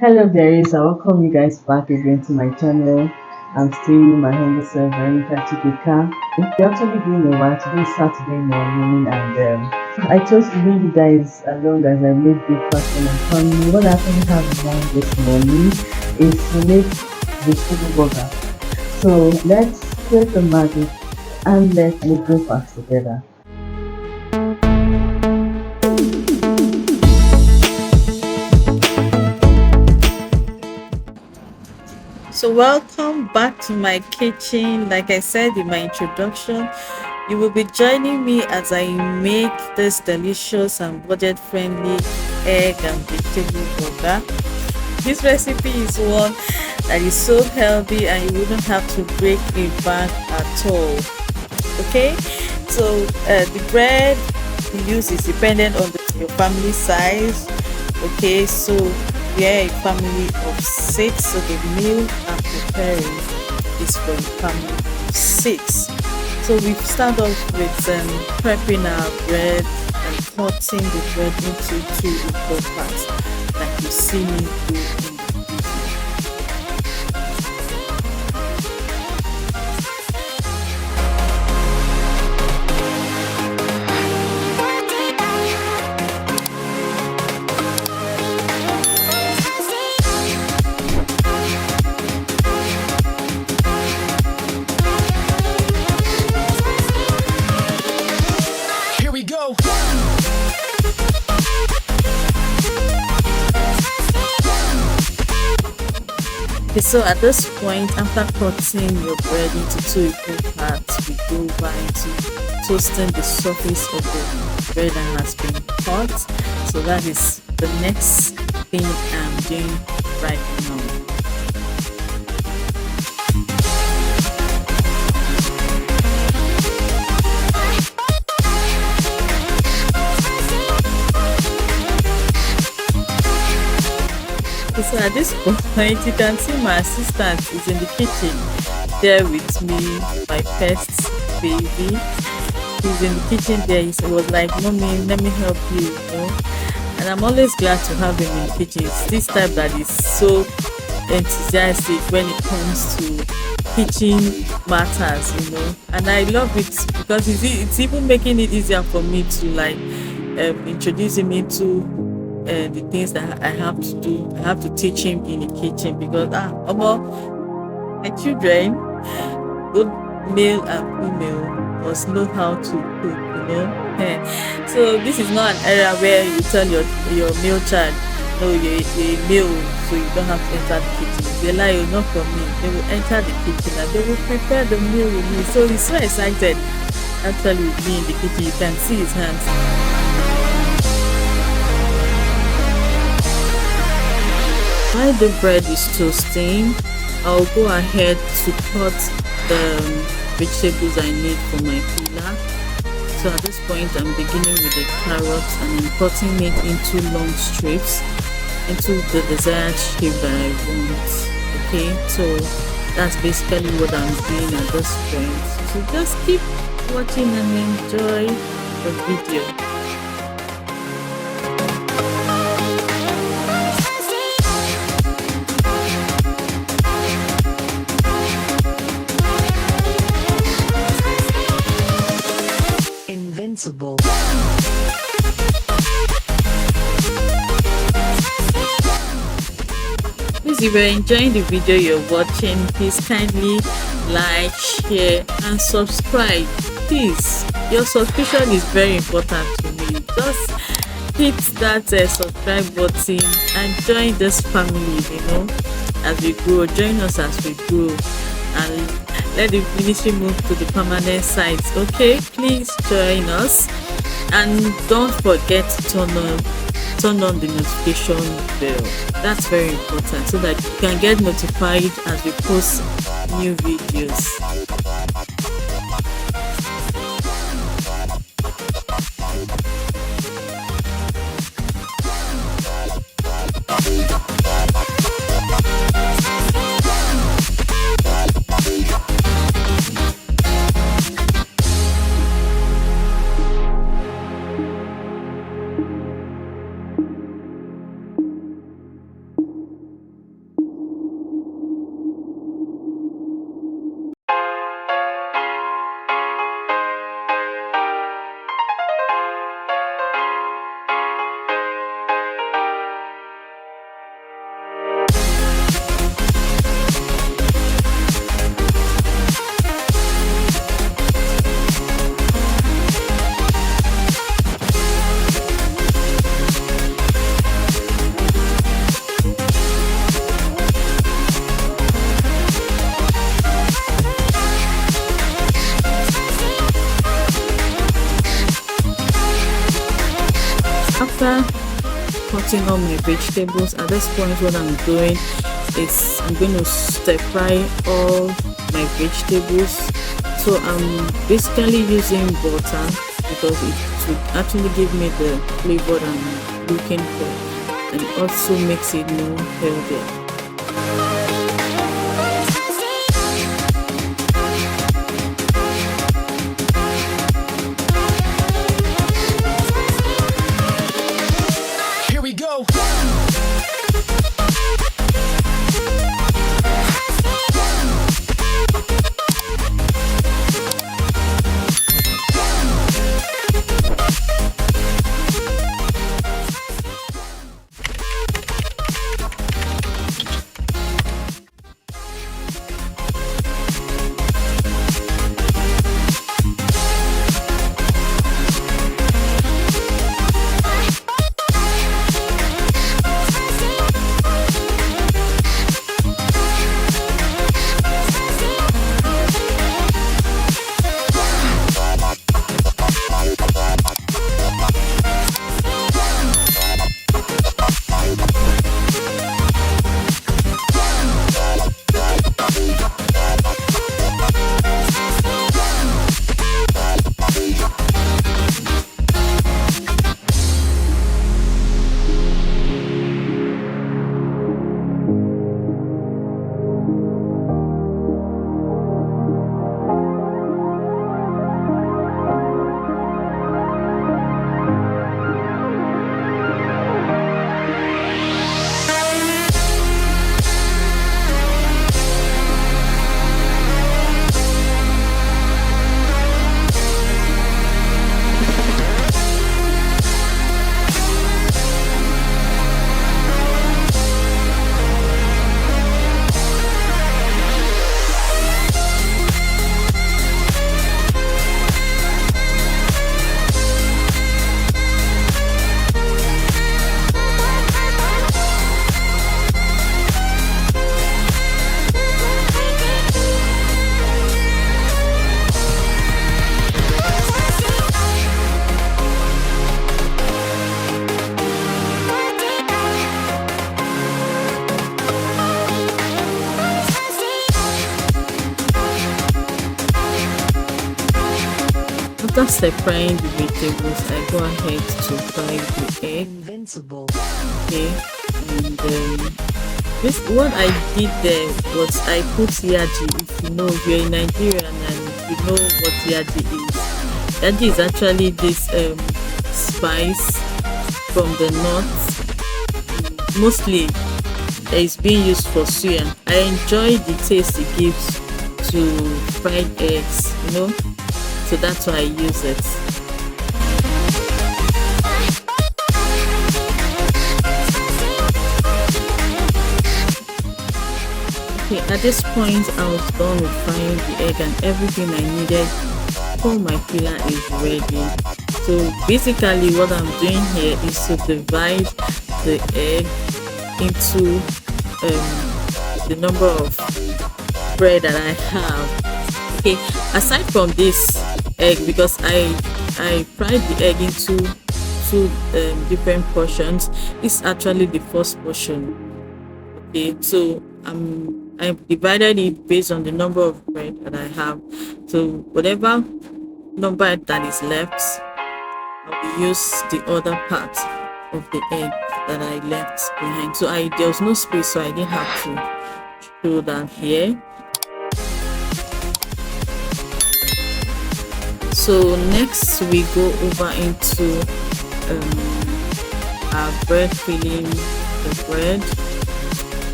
Hello there, is I welcome you guys back again to my channel. I'm still my humble self, Veronica Chikika. We're actually doing a while. Today is Saturday morning, and I chose to bring you guys along as I make breakfast for my family. What I actually have in mind this morning is to make vegetable burger. So let's create the magic and let's make breakfast together. So, welcome back to my kitchen. Like I said in my introduction, you will be joining me as I make this delicious and budget friendly egg and vegetable burger. This recipe is one that is so healthy and you wouldn't have to break a bank at all. Okay, so the bread you use is dependent on your family size. Okay, so we are a family of six, so the meal I'm preparing is for a family of six. So we start off with prepping our bread and cutting the bread into two equal parts, like you see me do in the video. Here we go. Okay, so at this point, after cutting your bread into two equal parts, we go over into toasting the surface of the bread that has been cut. So that is the next thing I'm doing right now. Okay, so at this point, you can see my assistant is in the kitchen there with me, my first baby. He's in the kitchen there. He was like, "Mommy, let me help you." And I'm always glad to have him in the kitchen. It's this type that is so enthusiastic when it comes to kitchen matters. And I love it because it's even making it easier for me to like introduce him into the things that I have to do. I have to teach him in the kitchen because my children, both male and female, must know how to cook. So this is not an area where you tell your male child, no, you're a male, so you don't have to enter the kitchen. They lie, not for me. They will enter the kitchen and they will prepare the meal with me. So he's so excited. Actually, with me in the kitchen, you can see his hands. While the bread is toasting, I'll go ahead to cut the vegetables I need for my pizza. So at this point, I'm beginning with the carrots and I'm cutting it into long strips into the desired shape that I want. Okay, so that's basically what I'm doing at this point. So just keep watching and enjoy the video. Invincible. Please, if you're enjoying the video you're watching, please kindly like, share, and subscribe. Please, your subscription is very important to me. Just hit that subscribe button and join this family, as we grow. Join us as we grow and let the ministry move to the permanent sites. Okay, please join us and don't forget to turn on the notification bell. That's very important so that you can get notified as we post new videos. putting on my vegetables. At this point, what I'm doing is I'm going to stir fry all my vegetables. So I'm basically using butter because it should actually give me the flavor I'm looking for, and it also makes it more healthier. Here we go. After stir frying the vegetables, I go ahead to fry the egg. Invincible. Okay, and this what I did there was I put yaji. If you know, if you're in Nigeria and you know what yaji is, yaji is actually this spice from the north. Mostly, it's being used for suya. I enjoy the taste it gives to fried eggs. So that's why I use it. Okay, at this point I was done with frying the egg and everything I needed for my filler is ready. So basically what I'm doing here is to divide the egg into the number of bread that I have. Okay, aside from this egg, because I fried the egg into two different portions, it's actually the first portion. Okay, so I've divided it based on the number of bread that I have. So whatever number that is left, I will use the other part of the egg that I left behind. So there was no space, so I didn't have to show that here. So next we go over into our bread, filling the bread.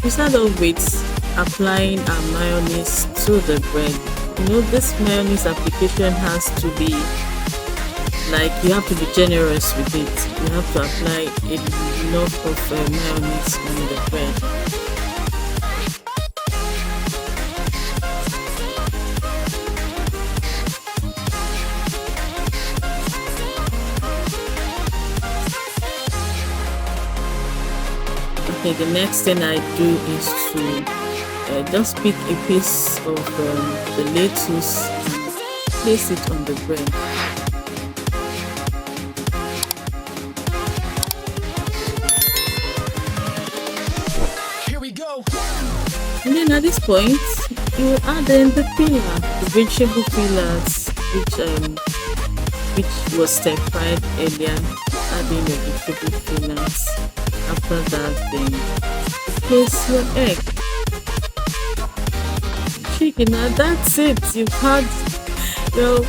We start off with applying our mayonnaise to the bread. This mayonnaise application has to be like, you have to be generous with it. You have to apply enough of mayonnaise on the bread. Okay, the next thing I do is to just pick a piece of the lettuce and place it on the bread. And then at this point, you will add in the filler, the vegetable fillers, which was stir fried earlier. Adding the vegetable fillers. After that, then place your egg, chicken, and that's it. You've had your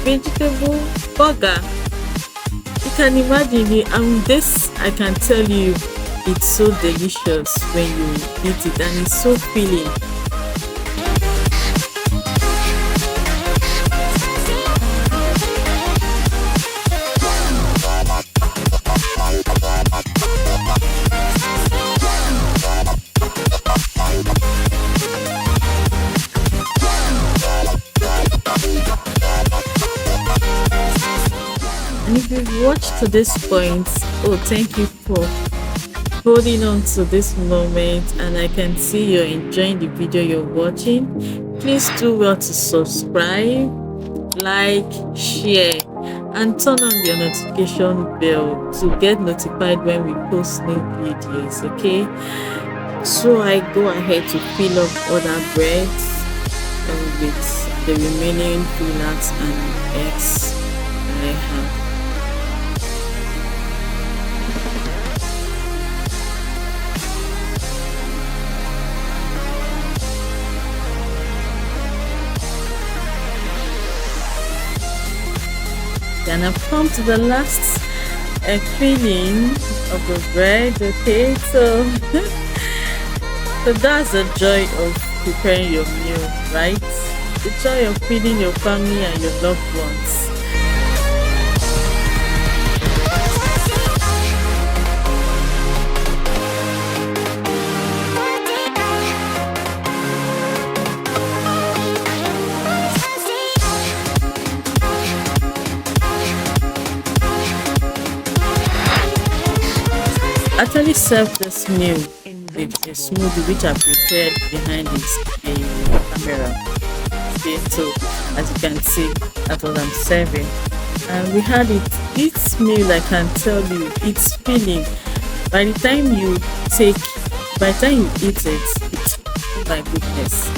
vegetable burger. You can imagine it. And this, I can tell you, it's so delicious when you eat it, and it's so filling. And if you've watched to this point, oh, thank you for holding on to this moment, and I can see you're enjoying the video you're watching. Please do well to subscribe, like, share, and turn on your notification bell to get notified when we post new videos, okay? So I go ahead to fill up other breads with the remaining peanuts and eggs I have. Then I've come to the last filling of the bread, okay? So, so that's the joy of preparing your meal, right? The joy of feeding your family and your loved ones. Actually served this meal with a smoothie which I prepared behind this camera. Okay, so as you can see, that's what I'm serving. And we had it. This meal, I can tell you, it's filling. By the time you eat it, oh my goodness.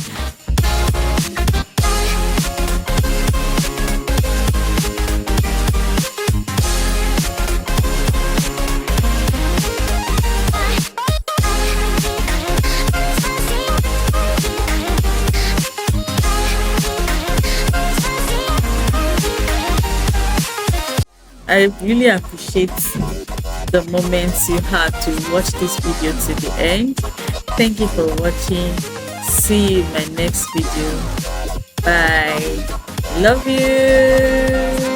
I really appreciate the moments you had to watch this video to the end. Thank you for watching. See you in my next video. Bye. Love you.